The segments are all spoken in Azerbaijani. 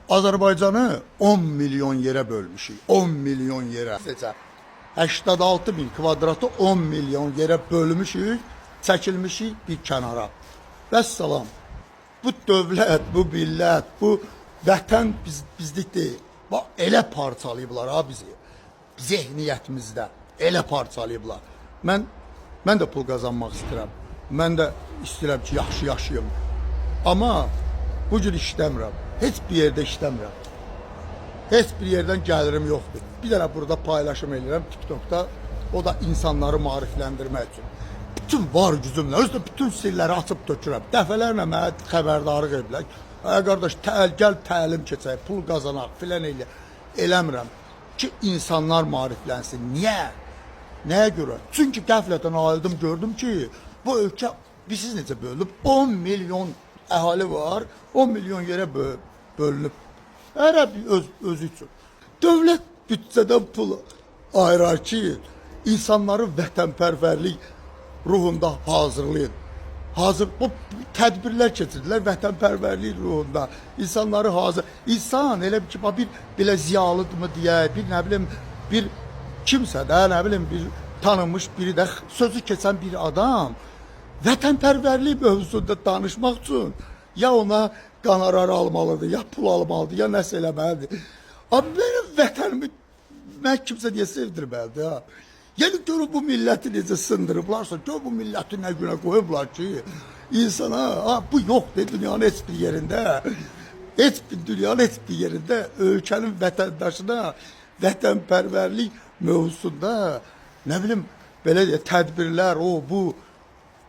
Azərbaycanı 10 milyon yerə bölmüşük. 10 milyon yerə. 86 bin kvadratı 10 milyon yerə bölmüşük, çəkilmişik bir kənara. Vəssalam. Bu dövlət, bu millət, bu vətən bizlik deyil. Bax, elə parçalayıblar ha bizi. Zehniyyətimizdə elə parçalayıblar. Mən də pul qazanmaq istəyirəm. Mən də istəyirəm ki, yaxşı yaşayım. Amma bu cür işləmirəm. Heç bir yerdə işləmirəm. Heç bir yerdən gəlirim yoxdur. Bir dənə burada paylaşım edirəm TikTokda. O da insanları maarifləndirmək üçün. Bütün var gücümlə, özdə bütün sirləri açıb tökürəm. Dəfələrlə mənə xəbərdarlıq ediblər. Qardaş, gəl təlim keçək, pul qazanaq, filan eləyək. Eləmirəm ki, insanlar maariflənsin. Niyə? Nəyə görə? Çünki qəflətən ayıldım, gördüm ki, bu ölkə bizsiz necə bölünüb? 10 milyon əhali var, 10 milyon yerə bölünüb. Hər özü üçün. Dövlət büdcədən pul ayırar ki, insanları vətənpərvərlik ruhunda hazırlayın. Bu tədbirlər keçirdilər vətənpərvərlik ruhunda. İnsanları hazır. İnsan elə ki, bir belə ziyalıdırmı deyək, bir nə bilim, bir kimsə də, nə bilim, bir tanınmış biri də, sözü keçən bir adam vətənpərvərlik mövzusunda danışmaq üçün ya ona qanorar almalıdır, ya pul almalıdır, ya nəsə eləməlidir. Amma mənim vətənimi mən kimsə deyə sevdirməlidir ha. Yəni görün bu milləti necə sındırıblarsa, gör bu milləti nə günə qoyublar ki, insana, bu yoxdur dünyanın heç bir yerində, dünyanın heç bir yerində ölkənin vətəndaşına vətənpərvərlik mövzusunda, nə bilim, belə deyə, tədbirlər,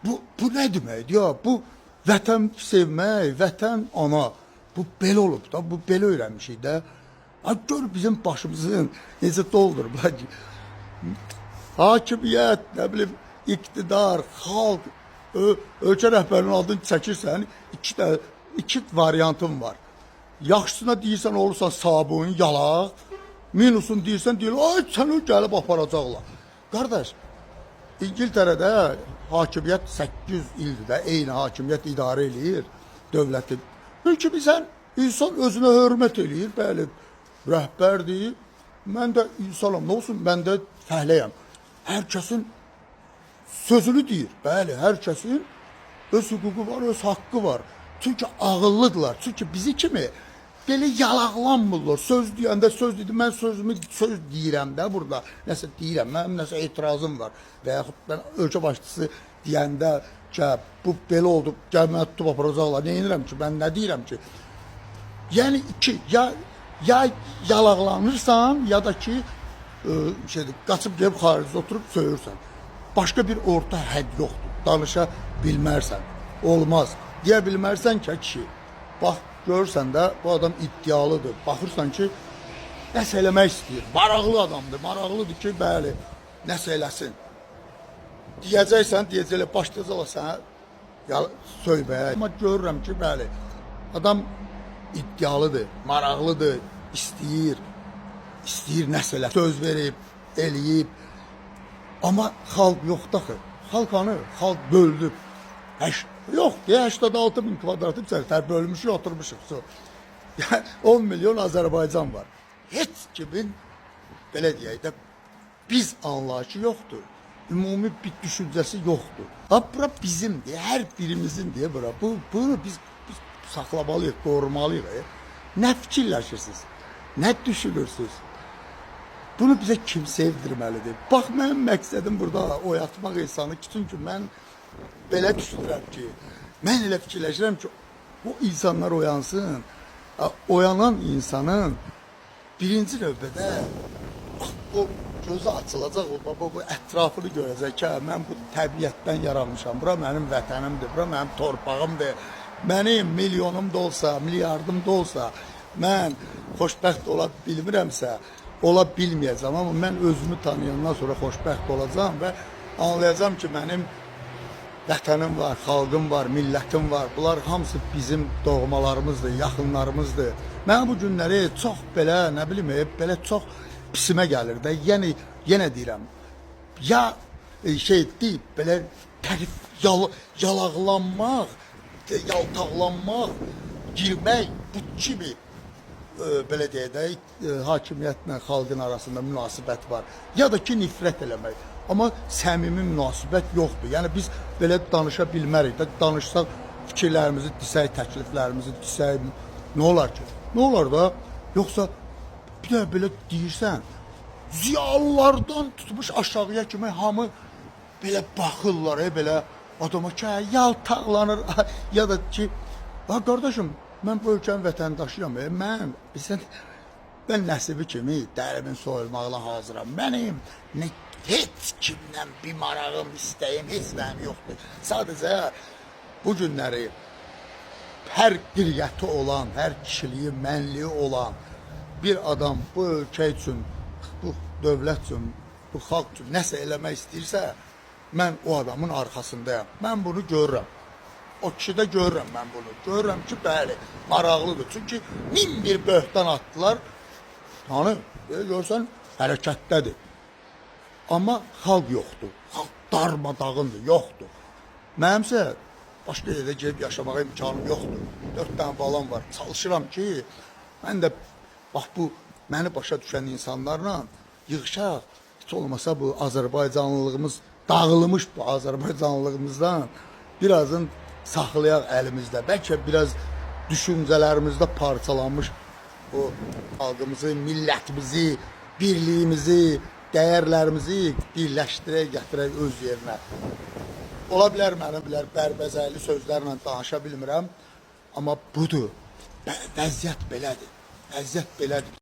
bu nə deməkdir ya, bu vətən sevmək, vətən ana, bu belə olub da, bu belə öyrənmişik də. Gör bizim başımızın necə doldurublar ki, hakimiyyət, nə bilim, iqtidar, xalq, ölkə rəhbərinin adını çəkirsən, iki variantın var. Yaxşısına deyirsən, olursan sabun, yalaq, minusunu deyirsən, ay, sən o gəlib aparacaqlar. Qardaş, İngiltərədə hakimiyyət 800 ildir də, eyni hakimiyyət idarə eləyir dövləti. Çünki bizən insan özünə hörmət eləyir, bəli, rəhbərdir. Mən də insanım, nə olsun, mən də fəhləyəm. Hər kəsin sözünü deyir, bəli, hər kəsin öz hüququ var, öz haqqı var. Çünki ağıllıdırlar, çünki bizi kimi belə yalaqlanmırlar. Söz deyəndə söz dedim, mən söz deyirəm də burada, nəsə deyirəm, mənim nəsə etirazım var. Və yaxud mən ölkə başçısı deyəndə ki, bu belə oldu, gəl mənə tutub aparacaqlar, nə edirəm ki, mən nə deyirəm ki? Yəni iki, ya yalaqlanırsan, ya da ki, qaçıb gəlib xaricdə oturub söyürsən. Başqa bir orta hədd yoxdur, danışa bilmərsən, olmaz. Deyə bilmərsən ki, kişi, bax, görürsən də bu adam iddialıdır, baxırsan ki, nəsə eləmək istəyir, maraqlı adamdır, maraqlıdır ki, bəli, nəsə eləsin. Deyəcəklər, başlayacaqlar sənə söybəyə. Amma görürəm ki, bəli, adam iddialıdır, maraqlıdır, istəyir nəsə elə, söz verib, eləyib. Amma xalq yoxdur axı, xalq hanı, xalq böldüb. Yox, 86 bin kvadratı bölmüşük, oturmuşuq. 10 milyon Azərbaycan var. Heç kimin, belə deyək də, biz anlayışı yoxdur. Ümumi bir düşüncəsi yoxdur. Bura bizimdir, hər birimizindir bura. Bunu biz saxlamalıyıq, qorumalıyıq. Nə fikirləşirsiniz? Nə düşünürsünüz? Bunu bizə kim sevdirməlidir? Bax, mənim məqsədim burada oyatmaq insanı ki, çünki mən belə düşünürəm ki, mən elə fikirləşirəm ki, o insanlar oyansın, oyanan insanın birinci növbədə o gözü açılacaq, o ətrafını görəcək ki, mən bu təbiətdən yaranmışam, bura mənim vətənimdir, bura mənim torpağımdır, mənim milyonum da olsa, milyardım da olsa, mən xoşbəxt ola bilmirəmsə, ola bilməyəcəm, amma mən özümü tanıyandan sonra xoşbəxt olacam və anlayacam ki, mənim vətənim var, xalqım var, millətim var. Bunlar hamısı bizim doğmalarımızdır, yaxınlarımızdır. Mən bu günləri çox belə, nə bilim, belə çox pisimə gəlir də. Yəni, yenə deyirəm, ya deyib, belə tərif, yalaqlanmaq, yaltaqlanmaq, girmək bu kimi belə deyək də, hakimiyyətlə xalqın arasında münasibət var. Ya da ki, nifrət eləmək. Amma səmimi münasibət yoxdur. Yəni biz belə danışa bilmərik də, danışsaq fikirlərimizi desək, təkliflərimizi desək, nə olar ki? Nə olar da? Yoxsa bir də belə deyirsən, ziyalılardan tutmuş aşağıya kimi hamı belə baxırlar, belə adama ki, yaltaqlanır, ya da ki, qardaşım, mən bu ölkənin vətəndaşıyam, mən nəsibi kimi dərimin soyulmaqla hazıram. Mənim heç kimdən bir marağım, istəyim, heç mənim yoxdur. Sadəcə bu günləri hər qiriyyəti olan, hər kişiliyi, mənliyi olan bir adam bu ölkə üçün, bu dövlət üçün, bu xalq üçün nəsə eləmək istəyirsə, mən o adamın arxasındayam. Mən bunu görürəm. O kişidə görürəm mən bunu. Görürəm ki, bəli, maraqlıdır. Çünki min bir böhtan atdılar. Hani, görsən, hərəkətdədir. Amma xalq yoxdur. Xalq darmadağındır, yoxdur. Mənimsə, başqa yerdə gedib yaşamağa imkanım yoxdur. 4 dənə balam var. Çalışıram ki, mən də bax bu, məni başa düşən insanlarla yığışaq. Heç olmasa bu Azərbaycanlılığımız, dağılmış bu Azərbaycanlılığımızdan birazın saxlayaq əlimizdə. Bəlkə biraz düşüncələrimizdə parçalanmış bu xalqımızı, millətimizi, birliyimizi, dəyərlərimizi birləşdirək, gətirək öz yerinə. Ola bilər, mənə bilər, bərbəzəyli sözlərlə danışa bilmirəm. Amma budur. Vəziyyət belədir. Vəziyyət belədir.